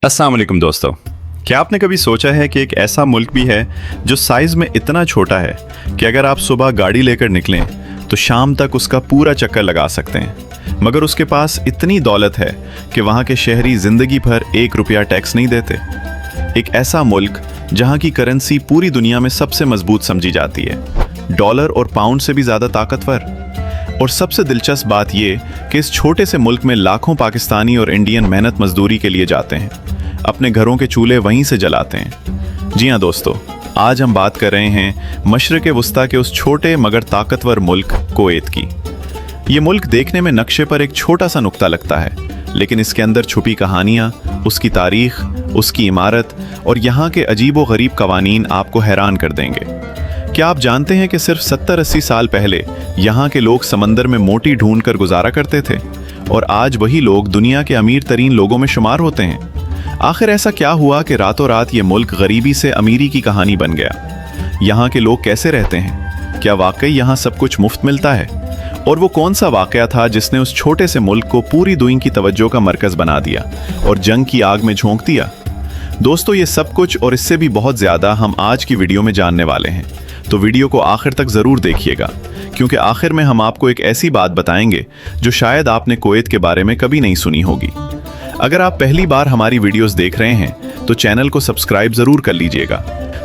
अस्सलाम वालेकुम दोस्तों, क्या आपने कभी सोचा है कि एक ऐसा मुल्क भी है जो साइज़ में इतना छोटा है कि अगर आप सुबह गाड़ी लेकर निकलें तो शाम तक उसका पूरा चक्कर लगा सकते हैं, मगर उसके पास इतनी दौलत है कि वहाँ के शहरी ज़िंदगी भर 1 रुपया टैक्स नहीं देते। एक ऐसा मुल्क जहाँ की करेंसी पूरी दुनिया में सबसे मजबूत समझी जाती है, डॉलर और पाउंड से भी ज़्यादा ताकतवर। और सबसे दिलचस्प बात ये कि इस छोटे से मुल्क में लाखों पाकिस्तानी और इंडियन मेहनत मजदूरी के लिए जाते हैं, अपने घरों के चूल्हे वहीं से जलाते हैं। जी हाँ दोस्तों, आज हम बात कर रहे हैं मशरिक़ वस्ता के उस छोटे मगर ताकतवर मुल्क कुवैत की। ये मुल्क देखने में नक्शे पर एक छोटा सा नुक्ता लगता है, लेकिन इसके अंदर छुपी कहानियाँ, उसकी तारीख, उसकी इमारत और यहाँ के अजीब व गरीब कवानीन आपको हैरान कर देंगे। क्या आप जानते हैं कि सिर्फ 70-80 साल पहले यहाँ के लोग समंदर में मोती ढूंढ कर गुजारा करते थे और आज वही लोग दुनिया के अमीर तरीन लोगों में शुमार होते हैं। आखिर ऐसा क्या हुआ कि रातों रात ये मुल्क गरीबी से अमीरी की कहानी बन गया? यहाँ के लोग कैसे रहते हैं? क्या वाकई यहाँ सब कुछ मुफ्त मिलता है? और वो कौन सा वाकया था जिसने उस छोटे से मुल्क को पूरी दुनिया की तवज्जो का मरकज़ बना दिया और जंग की आग में झोंक दिया? दोस्तों, ये सब कुछ और इससे भी बहुत ज़्यादा हम आज की वीडियो में जानने वाले हैं, तो वीडियो को आखिर तक ज़रूर देखिएगा, क्योंकि आखिर में हम आपको एक ऐसी बात बताएंगे जो शायद आपने कुवैत के बारे में कभी नहीं सुनी होगी। अगर आप पहली बार हमारी वीडियोस देख रहे हैं तो चैनल को सब्सक्राइब ज़रूर कर लीजिएगा।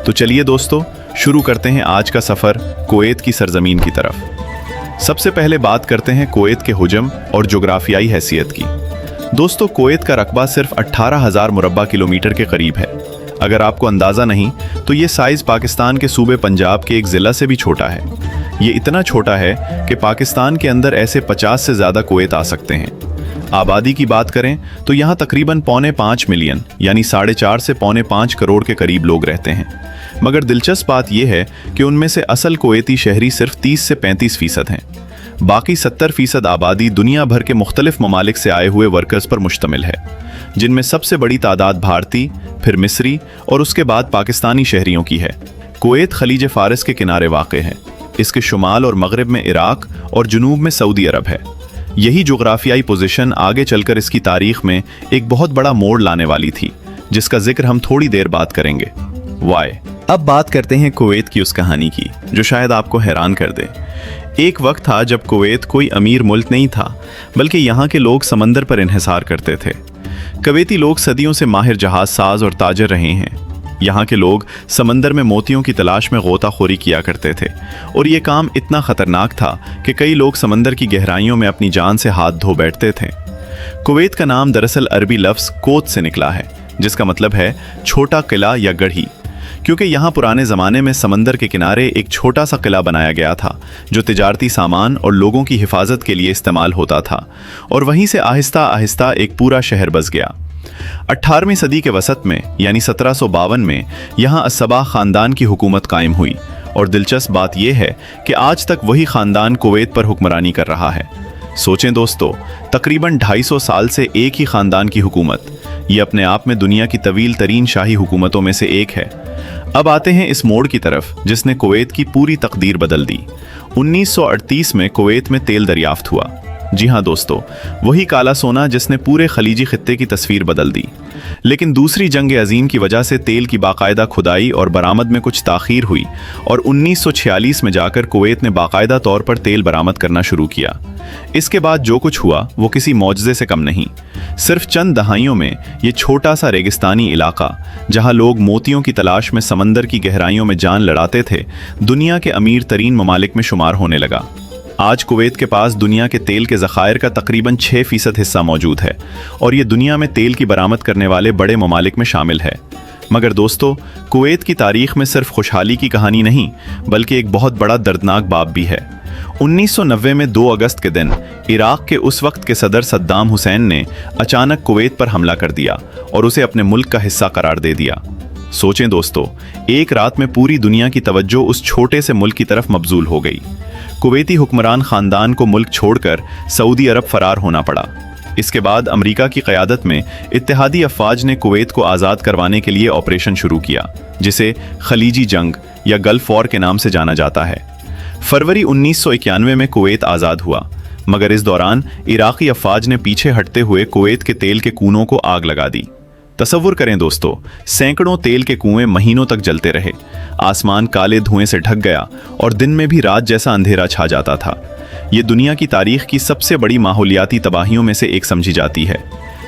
तो चलिए दोस्तों, शुरू करते हैं आज का सफ़र कुवैत की सरजमीन की तरफ। सबसे पहले बात करते हैं कुवैत के हुजम और जोग्राफियाई हैसियत की। दोस्तों, कुवैत का रकबा सिर्फ 18,000 मुरब्बा किलोमीटर के करीब है। अगर आपको अंदाज़ा नहीं तो ये साइज़ पाकिस्तान के सूबे पंजाब के एक ज़िला से भी छोटा है। ये इतना छोटा है कि पाकिस्तान के अंदर ऐसे 50 से ज़्यादा कुवैत आ सकते हैं। आबादी की बात करें तो यहाँ तकरीबन 4.25 मिलियन यानी 4.5 से 4.5 करोड़ के करीब लोग रहते हैं। मगर दिलचस्प बात यह है कि उनमें से असल कुवैती शहरी सिर्फ 30 से 35% हैं। बाकी 70% आबादी दुनिया भर के मुख्तलिफ ममालिक से आए हुए वर्कर्स पर मुश्तमिल है, जिनमें सबसे बड़ी तादाद भारतीय, फिर मिस्री और उसके बाद पाकिस्तानी शहरियों की है। कुवैत खलीज फारिस के किनारे वाक़ है। इसके शुमाल और मगरिब में इराक और जुनूब में सऊदी अरब है। यही जोग्राफियाई पोजीशन आगे चलकर इसकी तारीख में एक बहुत बड़ा मोड़ लाने वाली थी, जिसका जिक्र हम थोड़ी देर बाद करेंगे। वाई। अब बात करते हैं कुवैत की उस कहानी की जो शायद आपको हैरान कर दे। एक वक्त था जब कुवैत कोई अमीर मुल्क नहीं था, बल्कि यहाँ के लोग समंदर पर इन्हिसार करते थे। कुवैती लोग सदियों से माहिर जहाज साज और ताजर रहे हैं। यहाँ के लोग समंदर में मोतियों की तलाश में गोताखोरी किया करते थे और ये काम इतना ख़तरनाक था कि कई लोग समंदर की गहराइयों में अपनी जान से हाथ धो बैठते थे। कुवैत का नाम दरअसल अरबी लफ्ज़ कोत से निकला है, जिसका मतलब है छोटा किला या गढ़ी, क्योंकि यहाँ पुराने ज़माने में समंदर के किनारे एक छोटा सा किला बनाया गया था जो तिजारती सामान और लोगों की हिफाजत के लिए इस्तेमाल होता था, और वहीं से आहिस्ता आहिस्ता एक पूरा शहर बस गया। 18वीं सदी के वसत में यानी 1752 में यहाँ अस्सबाह ख़ानदान की हुकूमत कायम हुई, और दिलचस्प बात यह है कि आज तक वही ख़ानदान कुवैत पर हुक्मरानी कर रहा है। सोचें दोस्तों, तकरीबन 250 साल से एक ही ख़ानदान की हुकूमत, ये अपने आप में दुनिया की तवील तरीन शाही हुकूमतों में से एक है। अब आते हैं इस मोड़ की तरफ जिसने कुवैत की पूरी तकदीर बदल दी। 1938 में कुवैत में तेल दरियाफ्त हुआ। जी हाँ दोस्तों, वही काला सोना जिसने पूरे खलीजी खित्ते की तस्वीर बदल दी। लेकिन दूसरी जंग अजीम की वजह से तेल की बाकायदा खुदाई और बरामद में कुछ ताख़ीर हुई और 1946 में जाकर कुवैत ने बाकायदा तौर पर तेल बरामद करना शुरू किया। इसके बाद जो कुछ हुआ वो किसी मौजज़े से कम नहीं। सिर्फ चंद दहाइयों में ये छोटा सा रेगिस्तानी इलाका, जहाँ लोग मोतियों की तलाश में समंदर की गहराइयों में जान लड़ाते थे, दुनिया के अमीर तरीन ममालिक में शुमार होने लगा। आज कुवैत के पास दुनिया के तेल के ज़खायर का तकरीबन 6% हिस्सा मौजूद है और ये दुनिया में तेल की बरामद करने वाले बड़े ममालिक में शामिल है। मगर दोस्तों, कुवैत की तारीख में सिर्फ खुशहाली की कहानी नहीं, बल्कि एक बहुत बड़ा दर्दनाक बाब भी है। 1990 में 2 अगस्त के दिन इराक के उस वक्त के सदर सद्दाम हुसैन ने अचानक कुवैत पर हमला कर दिया और उसे अपने मुल्क का हिस्सा करार दे दिया। सोचें दोस्तों, एक रात में पूरी दुनिया की तवज्जो उस छोटे से मुल्क की तरफ मबजूल हो गई। कुवैती हुक्मरान ख़ानदान को मुल्क छोड़कर सऊदी अरब फरार होना पड़ा। इसके बाद अमेरिका की क़यादत में इत्तेहादी अफ़वाज ने कुवैत को आज़ाद करवाने के लिए ऑपरेशन शुरू किया, जिसे खलीजी जंग या गल्फ वॉर के नाम से जाना जाता है। फरवरी 1991 में कुवैत आज़ाद हुआ, मगर इस दौरान इराक़ी अफ़वाज ने पीछे हटते हुए कुवैत के तेल के कूनों को आग लगा दी। तसव्वुर करें दोस्तों, सैकड़ों तेल के कुएं महीनों तक जलते रहे, आसमान काले धुएं से ढक गया और दिन में भी रात जैसा अंधेरा छा जाता था। ये दुनिया की तारीख की सबसे बड़ी माहौलियाती तबाहियों में से एक समझी जाती है।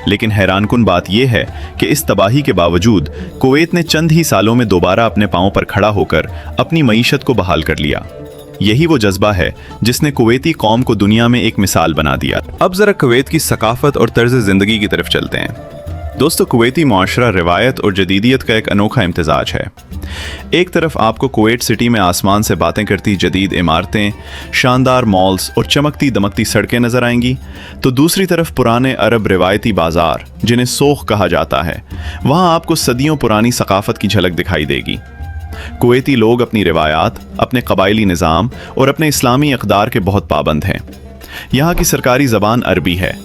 लेकिन हैरानकुन बात यह है कि इस तबाही के बावजूद कुवैत ने चंद ही सालों में दोबारा अपने पांव पर खड़ा होकर अपनी मईशत को बहाल कर लिया। यही वो जज्बा है जिसने कुवैती कौम को दुनिया में एक मिसाल बना दिया। अब जरा कुवैत की सकाफत और तर्ज जिंदगी की तरफ चलते हैं। दोस्तों, कुवैती मुआशरा रिवायत और जदीदियत का एक अनोखा इम्तिजाज है। एक तरफ आपको कुवैत सिटी में आसमान से बातें करती जदीद इमारतें, शानदार मॉल्स और चमकती दमकती सड़कें नजर आएंगी, तो दूसरी तरफ पुराने अरब रिवायती बाजार जिन्हें सोख कहा जाता है, वहाँ आपको सदियों पुरानी सकाफत की झलक दिखाई देगी। कुवैती लोग अपनी रिवायात, अपने कबायली निज़ाम और अपने इस्लामी अक़दार के बहुत पाबंद हैं। यहाँ की सरकारी ज़बान अरबी है,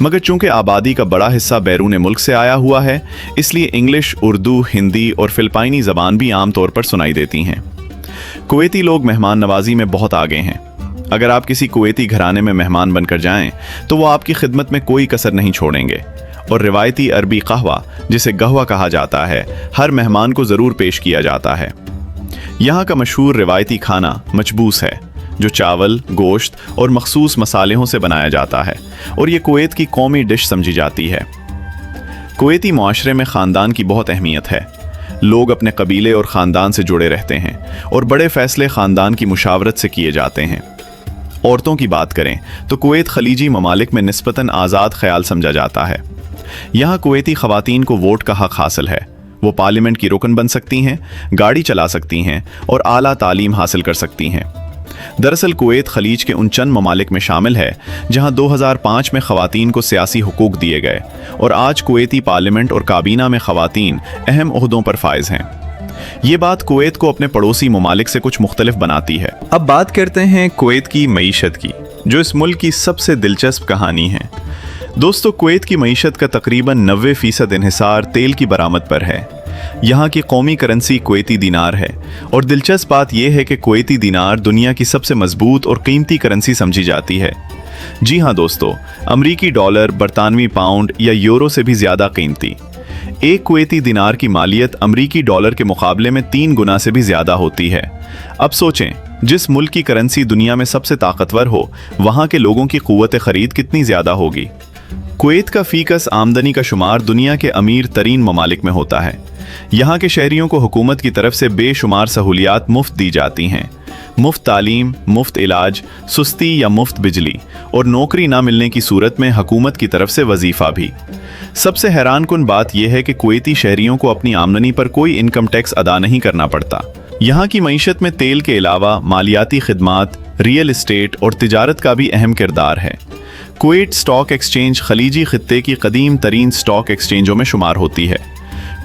मगर चूंकि आबादी का बड़ा हिस्सा बैरून मुल्क से आया हुआ है, इसलिए इंग्लिश, उर्दू, हिंदी और फिलिपाइनी ज़बान भी आम तौर पर सुनाई देती हैं। कुवैती लोग मेहमान नवाजी में बहुत आगे हैं। अगर आप किसी कुवैती घराने में मेहमान बनकर जाएं, तो वो आपकी खिदमत में कोई कसर नहीं छोड़ेंगे और रिवायती अरबी कहवा, जिसे गहवा कहा जाता है, हर मेहमान को ज़रूर पेश किया जाता है। यहाँ का मशहूर रिवायती खाना मचबूस है, जो चावल, गोश्त और मखसूस मसालों से बनाया जाता है और ये कुवैत की कौमी डिश समझी जाती है। कुवैती मुआशरे में ख़ानदान की बहुत अहमियत है। लोग अपने कबीले और ख़ानदान से जुड़े रहते हैं और बड़े फ़ैसले ख़ानदान की मुशावरत से किए जाते हैं। औरतों की बात करें तो कुवैत खलीजी ममालिक में निस्बतन आज़ाद ख्याल समझा जाता है। यहाँ कुवैती ख़वातीन को वोट का हक़ हासिल है। वो पार्लियामेंट की रुकन बन सकती हैं, गाड़ी चला सकती हैं और आला तालीम हासिल कर सकती हैं। दरअसल कुवैत खलीज के उन चंद ममालिक में शामिल है जहां 2005 में ख़वातीन को सियासी हुकूक दिए गए और आज कुवैती पार्लियामेंट और काबीना में ख़वातीन अहम ओहदों पर फाइज हैं। ये बात कुवैत को अपने पड़ोसी ममालिक से कुछ मुख्तलिफ बनाती है। अब बात करते हैं कुवैत की मईशत की, जो इस मुल्क की सबसे दिलचस्प कहानी है। दोस्तों, कुवैत की मईशत का तकरीबन 90% इन्हिसार तेल की बरामद पर है। यहाँ की कौमी करेंसी कुवैती दीनार है और दिलचस्प बात यह है कि कुवैती दीनार दुनिया की सबसे मजबूत और कीमती करेंसी समझी जाती है। जी हाँ दोस्तों, अमरीकी डॉलर, बरतानवी पाउंड या यूरो से भी ज़्यादा कीमती। एक कुवैती दीनार की मालियत अमरीकी डॉलर के मुकाबले में 3 गुना से भी ज़्यादा होती है। अब सोचें, जिस मुल्क की करेंसी दुनिया में सबसे ताकतवर हो, वहाँ के लोगों की क़ुव्वत ख़रीद कितनी ज़्यादा होगी। कुवैत का फ़ीकस आमदनी का शुमार दुनिया के अमीर तरीन ममालिक में होता है। यहाँ के शहरियों को हुकूमत की तरफ से बेशुमार सहूलियात मुफ्त दी जाती हैं। मुफ्त तालीम, मुफ्त इलाज, सुस्ती या मुफ्त बिजली और नौकरी ना मिलने की सूरत में हुकूमत की तरफ से वजीफ़ा भी। सबसे हैरानकुन बात यह है कि कुवैती शहरियों को अपनी आमदनी पर कोई इनकम टैक्स अदा नहीं करना पड़ता। यहाँ की मईशत में तेल के अलावा मालियाती खिदमात, रियल इस्टेट और तिजारत का भी अहम किरदार है। कुवैत स्टॉक एक्सचेंज खलीजी खित्ते की कदीम तरीन स्टॉक एक्सचेंजों में शुमार होती है।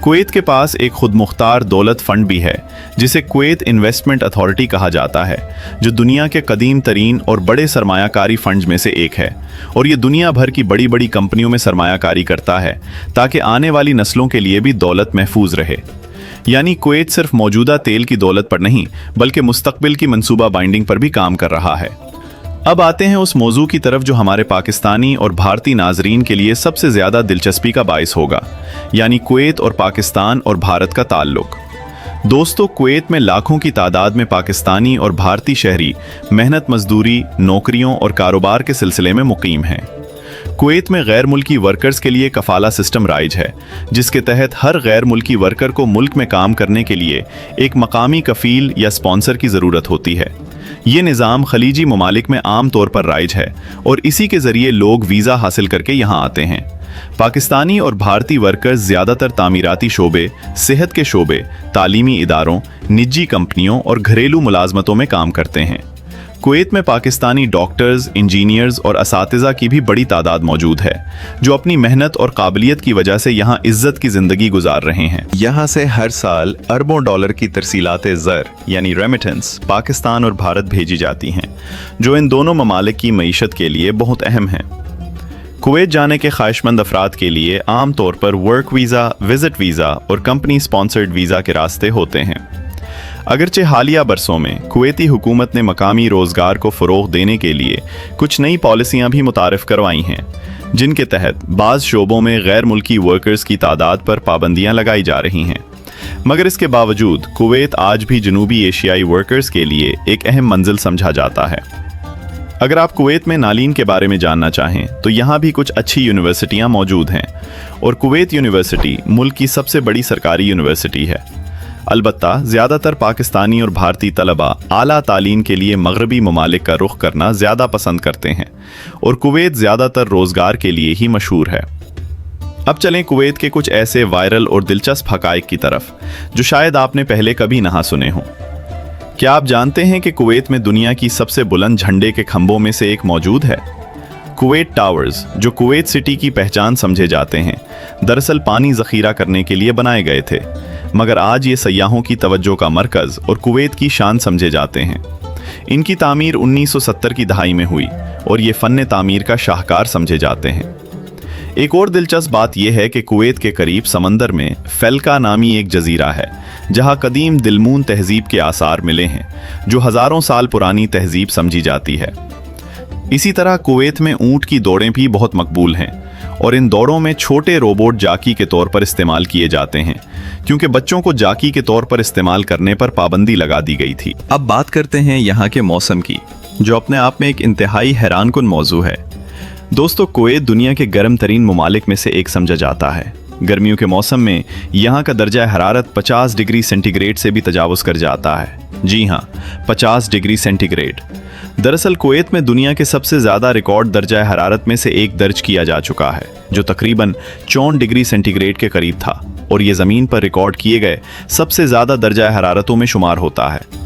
कुवैत के पास एक खुद मुख्तार दौलत फंड भी है, जिसे कुवैत इन्वेस्टमेंट अथॉरिटी कहा जाता है, जो दुनिया के कदीम तरीन और बड़े सरमायाकारी फंड्स में से एक है और ये दुनिया भर की बड़ी बड़ी कंपनियों में सरमायाकारी करता है ताकि आने वाली नस्लों के लिए भी दौलत महफूज रहे। यानी कुवैत सिर्फ मौजूदा तेल की दौलत पर नहीं, बल्कि मुस्तकबिल की मंसूबा बाइंडिंग पर भी काम कर रहा है। अब आते हैं उस मौजू की तरफ जो हमारे पाकिस्तानी और भारतीय नाजरीन के लिए सबसे ज़्यादा दिलचस्पी का बाइस होगा, यानी कुवैत और पाकिस्तान और भारत का ताल्लुक। दोस्तों, कुवैत में लाखों की तादाद में पाकिस्तानी और भारतीय शहरी मेहनत मजदूरी, नौकरियों और कारोबार के सिलसिले में मुकीम हैं। कुवैत में गैर मुल्की वर्कर्स के लिए कफाला सिस्टम राइज है, जिसके तहत हर गैर मुल्की वर्कर को मुल्क में काम करने के लिए एक मकामी कफील या स्पॉन्सर की ज़रूरत होती है। ये निज़ाम खलीजी ममालिक में आम तौर पर राइज है और इसी के ज़रिए लोग वीज़ा हासिल करके यहाँ आते हैं। पाकिस्तानी और भारतीय वर्कर्स ज़्यादातर तामीराती शोबे, सेहत के शोबे, तालीमी इदारों, निजी कंपनियों और घरेलू मुलाजमतों में काम करते हैं। कुवैत में पाकिस्तानी डॉक्टर्स, इंजीनियर्स और असातिज़ा की भी बड़ी तादाद मौजूद है, जो अपनी मेहनत और काबिलियत की वजह से यहाँ इज्जत की ज़िंदगी गुजार रहे हैं। यहाँ से हर साल अरबों डॉलर की तरसीलात ज़र यानी रेमिटेंस पाकिस्तान और भारत भेजी जाती हैं, जो इन दोनों ममालिक की मईशत के लिए बहुत अहम है। कुवैत जाने के ख्वाहिशमंद अफराद के लिए आम तौर पर वर्क वीज़ा, विजिट वीज़ा और कंपनी स्पॉन्सर्ड वीज़ा के रास्ते होते हैं। अगरचे हालिया बरसों में कुवैती हुकूमत ने मकामी रोज़गार को फ़रोग़ देने के लिए कुछ नई पॉलिसियाँ भी मुतारिफ़ करवाई हैं, जिनके तहत बाज़ शोबों में गैर मुल्की वर्कर्स की तादाद पर पाबंदियाँ लगाई जा रही हैं। मगर इसके बावजूद कुवैत आज भी जनूबी एशियाई वर्कर्स के लिए एक अहम मंजिल समझा जाता है। अगर आप कुवैत में नालीन के बारे में जानना चाहें तो यहाँ भी कुछ अच्छी यूनिवर्सिटियाँ मौजूद हैं और कुवैत यूनिवर्सिटी मुल्क की सबसे बड़ी सरकारी यूनिवर्सिटी है। अलबत्ता ज़्यादातर पाकिस्तानी और भारतीय तलबा आला तालीम के लिए मगरबी ममालिक का रुख करना ज़्यादा पसंद करते हैं और कुवैत ज़्यादातर रोज़गार के लिए ही मशहूर है। अब चलें कुवैत के कुछ ऐसे वायरल और दिलचस्प हक़ाइक़ की तरफ जो शायद आपने पहले कभी ना सुने हों। क्या आप जानते हैं कि कुवैत में दुनिया की सबसे बुलंद झंडे के खंभों में से एक मौजूद है? कुवैत टावर्स, जो कुवैत सिटी की पहचान समझे जाते हैं, दरअसल पानी ज़ख़ीरा करने के लिए बनाए गए थे, मगर आज ये सयाहों की तवज्जो का मरकज़ और कुवैत की शान समझे जाते हैं। इनकी तामीर 1970 की दहाई में हुई और ये फ़न तामीर का शाहकार समझे जाते हैं। एक और दिलचस्प बात यह है कि कुवैत के करीब समंदर में फेल्का नामी एक जजीरा है, जहां कदीम दिलमून तहजीब के आसार मिले हैं, जो हज़ारों साल पुरानी तहजीब समझी जाती है। इसी तरह कुवैत में ऊँट की दौड़ें भी बहुत मकबूल हैं और इन दौड़ों में छोटे रोबोट जाकी के तौर पर इस्तेमाल किए जाते हैं, क्योंकि बच्चों को जाकी के तौर पर इस्तेमाल करने पर पाबंदी लगा दी गई थी। अब बात करते हैं यहाँ के मौसम की, जो अपने आप में एक इंतहाई हैरानकुन मौजू है। दोस्तों, कुवैत दुनिया के गर्म तरीन ममालिक में से एक समझा जाता है। गर्मियों के मौसम में यहाँ का दर्जा हरारत 50 डिग्री सेंटीग्रेड से भी तजावुज़ कर जाता है। जी हाँ, 50 डिग्री सेंटीग्रेड। दरअसल कुवैत में दुनिया के सबसे ज़्यादा रिकॉर्ड दर्जा हरारत में से एक दर्ज किया जा चुका है, जो तकरीबन 54 डिग्री सेंटीग्रेड के करीब था, और ये ज़मीन पर रिकॉर्ड किए गए सबसे ज़्यादा दर्जा हरारतों में शुमार होता है।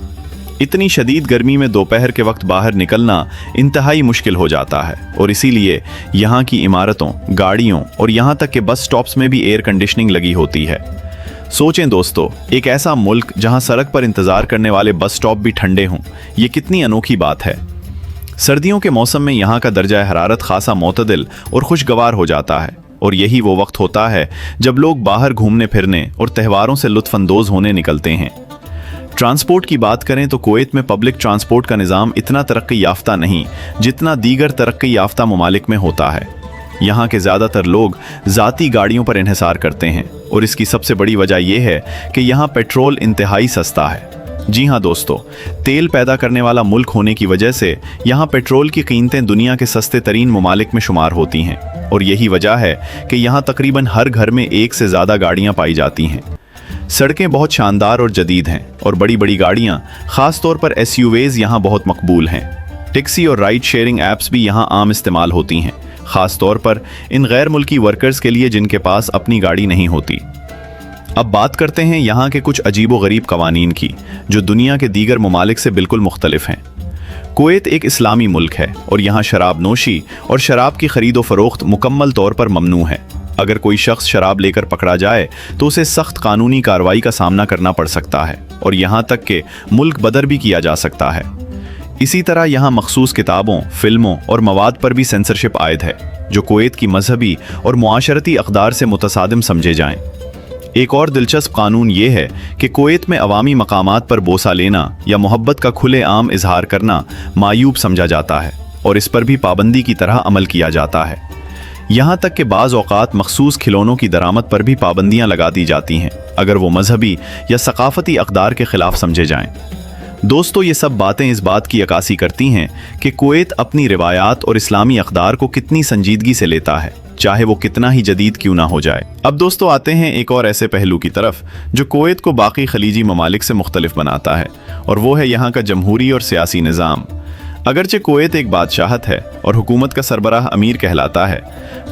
इतनी शदीद गर्मी में दोपहर के वक्त बाहर निकलना इंतहाई मुश्किल हो जाता है और इसीलिए यहाँ की इमारतों, गाड़ियों और यहाँ तक कि बस स्टॉप्स में भी एयर कंडीशनिंग लगी होती है। सोचें दोस्तों, एक ऐसा मुल्क जहाँ सड़क पर इंतज़ार करने वाले बस स्टॉप भी ठंडे हों, ये कितनी अनोखी बात है। सर्दियों के मौसम में यहाँ का दर्जा हरारत खासा मोतदिल और खुशगवार हो जाता है और यही वो वक्त होता है जब लोग बाहर घूमने फिरने और त्योहारों से लुत्फ़अंदोज़ होने निकलते हैं। ट्रांसपोर्ट की बात करें तो कुवैत में पब्लिक ट्रांसपोर्ट का निज़ाम इतना तरक्की याफ्ता नहीं जितना दीगर तरक्की याफ्ता ममालिक में होता है। यहाँ के ज़्यादातर लोग ज़ाती गाड़ियों पर इन्हिसार करते हैं और इसकी सबसे बड़ी वजह यह है कि यहाँ पेट्रोल इंतहाई सस्ता है। जी हाँ दोस्तों, तेल पैदा करने वाला मुल्क होने की वजह से यहाँ पेट्रोल की कीमतें दुनिया के सस्ते तरीन ममालिक में शुमार होती हैं और यही वजह है कि यहाँ तकरीबन हर घर में एक से ज़्यादा गाड़ियाँ पाई जाती हैं। सड़कें बहुत शानदार और जदीद हैं और बड़ी बड़ी गाड़ियाँ, ख़ास तौर पर एसयूवीज़ यहाँ बहुत मकबूल हैं। टैक्सी और राइड शेयरिंग ऐप्स भी यहाँ आम इस्तेमाल होती हैं, ख़ास तौर पर इन गैर मुल्की वर्कर्स के लिए जिनके पास अपनी गाड़ी नहीं होती। अब बात करते हैं यहाँ के कुछ अजीब व गरीब कवानीन की, जो दुनिया के दीगर ममालिक से बिल्कुल मुख्तलिफ हैं। कुवैत एक इस्लामी मुल्क है और यहाँ शराब नोशी और शराब की खरीद व फरोख्त मुकम्मल तौर पर ममनू है। अगर कोई शख्स शराब लेकर पकड़ा जाए तो उसे सख्त कानूनी कार्रवाई का सामना करना पड़ सकता है और यहाँ तक कि मुल्क बदर भी किया जा सकता है। इसी तरह यहाँ मखसूस किताबों, फिल्मों और मवाद पर भी सेंसरशिप आयद है, जो कुवैत की मजहबी और मुआशरती अक़दार से मुतसादिम समझे जाएं। एक और दिलचस्प कानून ये है कि कुवैत में अवामी मकामात पर बोसा लेना या मोहब्बत का खुले आम इजहार करना मायूब समझा जाता है और इस पर भी पाबंदी की तरह अमल किया जाता है। यहाँ तक कि बाज़ औक़ात मखसूस खिलौनों की दरामद पर भी पाबंदियाँ लगा दी जाती हैं अगर वो मजहबी या सकाफ़ती अक़दार के ख़िलाफ़ समझे जाएं। दोस्तों, ये सब बातें इस बात की अक्कासी करती हैं कि कुवैत अपनी रिवायात और इस्लामी अक़दार को कितनी संजीदगी से लेता है, चाहे वो कितना ही जदीद क्यों ना हो जाए। अब दोस्तों आते हैं एक और ऐसे पहलू की तरफ जो कुवैत को बाकी खलीजी ममालिक से मुख्तलिफ बनाता है, और वो है यहाँ का जमहूरी और सियासी निज़ाम। अगरचे कुवैत एक बादशाहत है और हुकूमत का सरबराह अमीर कहलाता है,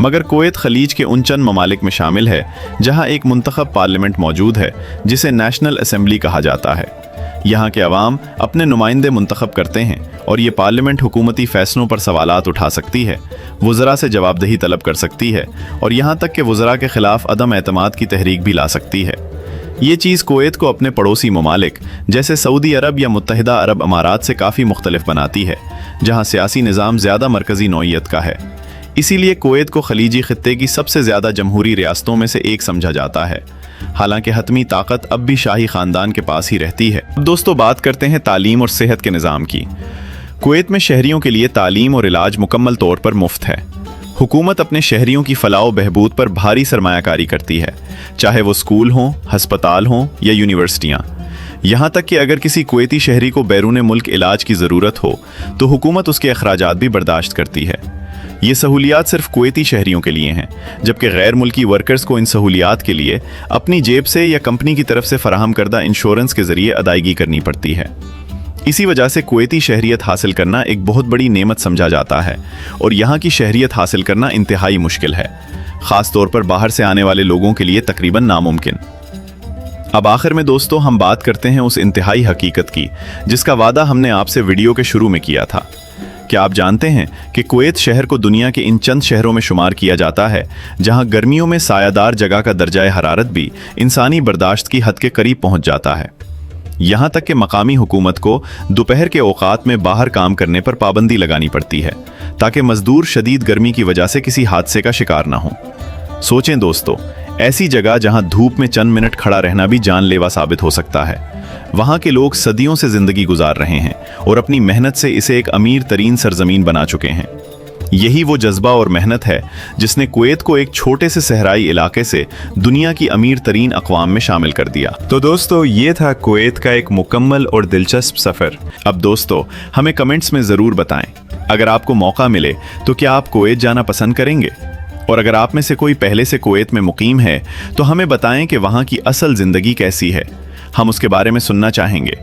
मगर कुवैत खलीज के उन चंद ममालिक में शामिल है जहाँ एक मुंतखब पार्लियामेंट मौजूद है जिसे नेशनल असेंबली कहा जाता है। यहाँ के अवाम अपने नुमाइंदे मुंतखब करते हैं और ये पार्लियामेंट हुकूमती फ़ैसलों पर सवालात उठा सकती है, वज़रा से जवाबदही तलब कर सकती है और यहाँ तक कि वज़रा के ख़िलाफ़ अदम एतमाद की तहरीक भी ला सकती है। ये चीज़ कुवैत को अपने पड़ोसी ममालिक जैसे सऊदी अरब या मुत्तहिदा अरब अमारात से काफ़ी मुख्तलिफ बनाती है, जहाँ सियासी निज़ाम ज़्यादा मरकज़ी नौइयत का है। इसीलिए कुवैत को खलीजी ख़ित्ते की सबसे ज़्यादा जमहूरी रियासतों में से एक समझा जाता है। हालांकि हतमी ताकत अब भी शाही खानदान के पास ही रहती है। अब दोस्तों बात करते हैं तालीम और सेहत के निज़ाम की। कुवैत में शहरियों के लिए तालीम और इलाज मुकम्मल तौर पर मुफ्त है। हुकूमत अपने शहरियों की फलाह बहबूद पर भारी सरमायाकारी करती है, चाहे वो स्कूल हों, हस्पताल हों या यूनिवर्सिटियाँ। यहाँ तक कि अगर किसी कुवैती शहरी को बैरून मुल्क इलाज की ज़रूरत हो तो हुकूमत उसके अखराजात भी बर्दाश्त करती है। ये सहूलियात सिर्फ कुवैती शहरियों के लिए हैं, जबकि गैर मुल्की वर्कर्स को इन सहूलियात के लिए अपनी जेब से या कंपनी की तरफ से फराहम करदा इंश्योरेंस के ज़रिए अदायगी करनी पड़ती है। इसी वजह से कुवैती शहरियत हासिल करना एक बहुत बड़ी नेमत समझा जाता है और यहाँ की शहरियत हासिल करना इंतहाई मुश्किल है, ख़ास तौर पर बाहर से आने वाले लोगों के लिए तकरीबन नामुमकिन। अब आखिर में दोस्तों हम बात करते हैं उस इंतहाई हकीकत की जिसका वादा हमने आपसे वीडियो के शुरू में किया था। क्या आप जानते हैं कि कुवैत शहर को दुनिया के इन चंद शहरों में शुमार किया जाता है जहां गर्मियों में सायादार जगह का दर्जाए हरारत भी इंसानी बर्दाश्त की हद के करीब पहुंच जाता है। यहाँ तक कि मकामी हुकूमत को दोपहर के औकात में बाहर काम करने पर पाबंदी लगानी पड़ती है ताकि मजदूर शदीद गर्मी की वजह से किसी हादसे का शिकार ना हो। सोचें दोस्तों, ऐसी जगह जहां धूप में चंद मिनट खड़ा रहना भी जानलेवा साबित हो सकता है, वहां के लोग सदियों से जिंदगी गुजार रहे हैं और अपनी मेहनत से इसे एक अमीर तरीन सरजमीन बना चुके हैं। यही वो जज्बा और मेहनत है जिसने कुवैत को एक छोटे से सहराई इलाके से दुनिया की अमीर तरीन अक़वाम में शामिल कर दिया। तो दोस्तों ये था कुवैत का एक मुकम्मल और दिलचस्प सफ़र। अब दोस्तों हमें कमेंट्स में ज़रूर बताएं, अगर आपको मौका मिले तो क्या आप कुवैत जाना पसंद करेंगे? और अगर आप में से कोई पहले से कुवैत में मुकीम है तो हमें बताएं कि वहाँ की असल ज़िंदगी कैसी है, हम उसके बारे में सुनना चाहेंगे।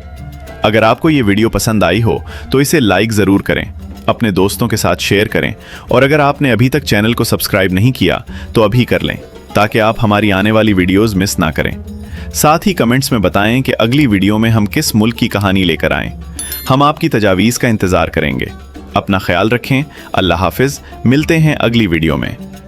अगर आपको ये वीडियो पसंद आई हो तो इसे लाइक ज़रूर करें, अपने दोस्तों के साथ शेयर करें और अगर आपने अभी तक चैनल को सब्सक्राइब नहीं किया तो अभी कर लें ताकि आप हमारी आने वाली वीडियोज़ मिस ना करें। साथ ही कमेंट्स में बताएं कि अगली वीडियो में हम किस मुल्क की कहानी लेकर आएँ। हम आपकी तजावीज़ का इंतज़ार करेंगे। अपना ख्याल रखें। अल्लाह हाफिज़। मिलते हैं अगली वीडियो में।